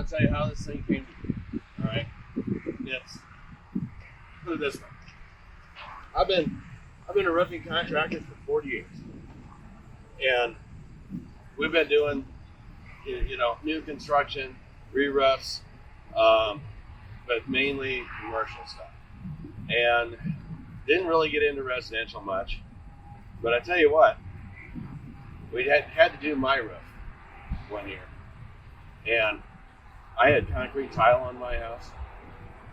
want to tell you how this thing came to be. All right, it's put it this way. I've been a roofing contractor for 40 years, and we've been doing new construction, re-roofs, but mainly commercial stuff, and didn't really get into residential much. But I tell you what, we had to do my roof one year, and I had concrete tile on my house,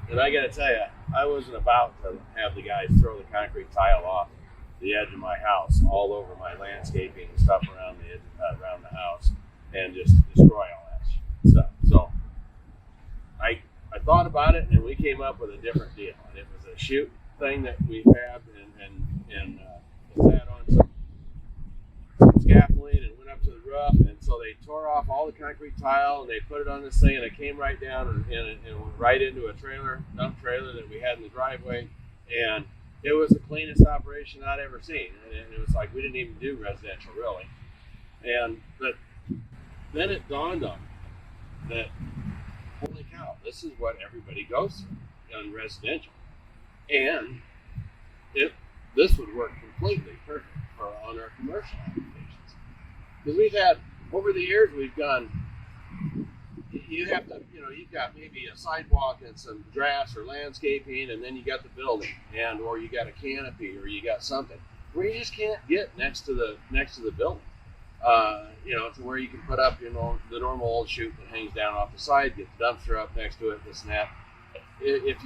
and I got to tell you, I wasn't about to have the guys throw the concrete tile off the edge of my house all over my landscaping and stuff around the house and just destroy all that stuff. So I thought about it, and we came up with a different deal. And it was a chute thing that we fabbed and sat on some scaffolding and went up to the roof. And so they tore off all the concrete tile and they put it on this thing, and it came right down and went right into a dump trailer that we had in the driveway. And it was the cleanest operation I'd ever seen. And it was like we didn't even do residential really. But then it dawned on me that, holy cow, this is what everybody goes through in residential. And this would work completely perfect on our commercial applications. Because we've had, over the years, we've done, you've got maybe a sidewalk and some grass or landscaping, and then you got the building, or you got a canopy, or you got something where you just can't get next to the building. To where you can put up, the normal old chute that hangs down off the side, get the dumpster up next to it, this and that. If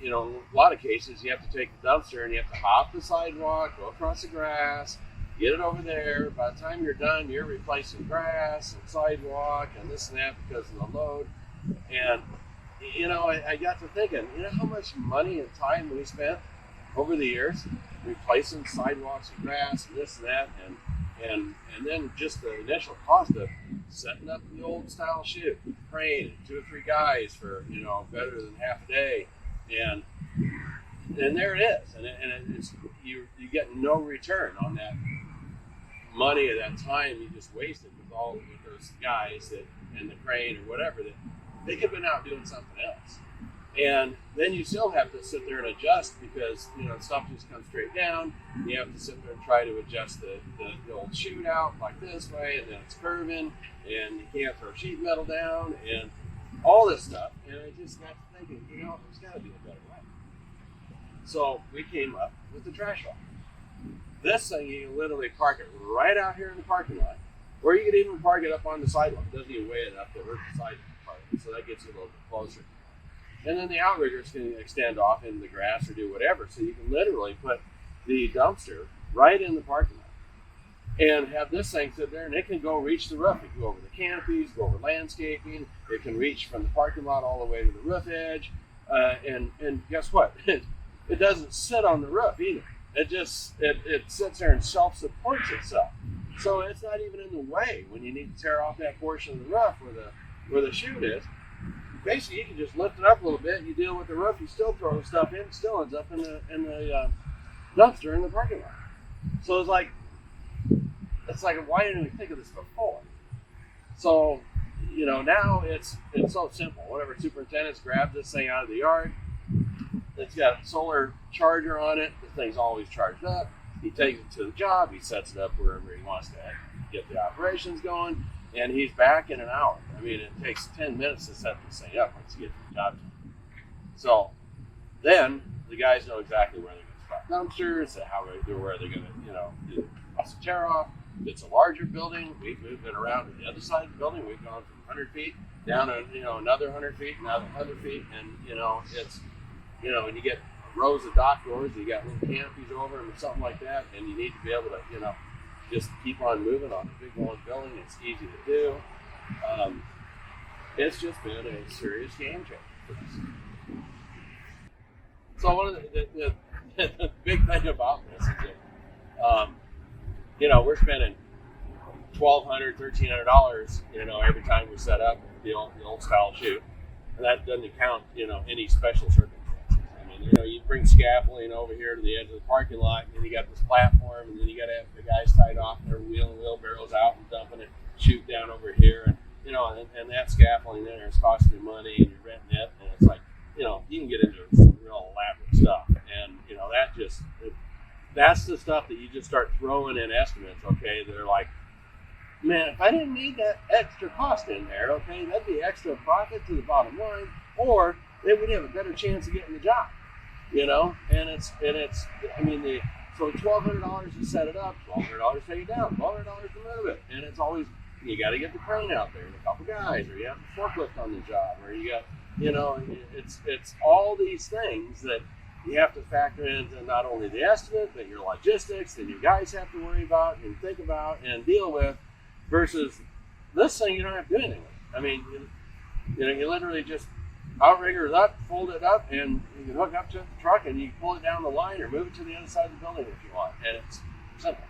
in a lot of cases, you have to take the dumpster and you have to hop the sidewalk, go across the grass, get it over there. By the time you're done, you're replacing grass and sidewalk and this and that because of the load. And, I got to thinking, how much money and time we spent over the years replacing sidewalks and grass and this and that, and then just the initial cost of setting up the old style chute, crane, and 2 or 3 guys for better than half a day, and there it is, and it's you get no return on that money or that time you just wasted with those guys and the crane or whatever, that they could have been out doing something else. And then you still have to sit there and adjust because stuff just comes straight down. You have to sit there and try to adjust the old chute out like this way, and then it's curving, and you can't throw sheet metal down, and all this stuff. And I just got to thinking, there's got to be a better way. So we came up with the trash hole. This thing, you can literally park it right out here in the parking lot, or you could even park it up on the sidewalk. It doesn't even weigh enough to hurt the sidewalk part of it, so that gets you a little bit closer. And then the outriggers can extend off into the grass or do whatever. So you can literally put the dumpster right in the parking lot and have this thing sit there, and it can go reach the roof. It can go over the canopies, go over landscaping. It can reach from the parking lot all the way to the roof edge. And guess what? It doesn't sit on the roof either. It sits there and self-supports itself. So it's not even in the way when you need to tear off that portion of the roof where the chute is. Basically, you can just lift it up a little bit. You deal with the roof. You still throw the stuff in. It still ends up in the dumpster in the parking lot. So it's like, why didn't we think of this before? So, now it's so simple. Whatever superintendents grab this thing out of the yard. It's got a solar charger on it. The thing's always charged up. He takes it to the job. He sets it up wherever he wants to get the operations going. And he's back in an hour. I mean, it takes 10 minutes to set this thing up once you get to the job. So then the guys know exactly where they're going to spot dumpsters, where they're going to, do the tear off. If it's a larger building, we've moved it around to the other side of the building. We've gone from 100 feet down to, another 100 feet, another 100 feet. And, it's, when you get rows of dock doors, you got little canopies over them or something like that, and you need to be able to, just keep on moving on a big long building. It's easy to do. It's just been a serious game changer for us. So one of the big thing about this is that, we're spending $1,200, $1,300, every time we set up the old style chute, and that doesn't count, any special circumstances. You bring scaffolding over here to the edge of the parking lot, and then you got this platform, and then you got to have the guys tied off, and they're wheeling wheelbarrows out and dumping it, chute down over here, you know, and that scaffolding there is costing you money, and you're renting it, and it's like, you know, you can get into some real elaborate stuff, and you know that's the stuff that you just start throwing in estimates. Okay, they're like, man, if I didn't need that extra cost in there, okay, that'd be extra profit to the bottom line, or they would have a better chance of getting the job, you know. And it's I mean, so $1,200 to set it up, $1,200 to take it down, $1,200 to move it, and it's always, you got to get the crane out there and a couple guys, or you have the forklift on the job, or you got, you know, it's all these things that you have to factor into not only the estimate, but your logistics that you guys have to worry about and think about and deal with, versus this thing you don't have to do anything with. I mean, you know, you literally just outriggers up, fold it up, and you can hook up to the truck and you can pull it down the line or move it to the other side of the building if you want. And it's simple.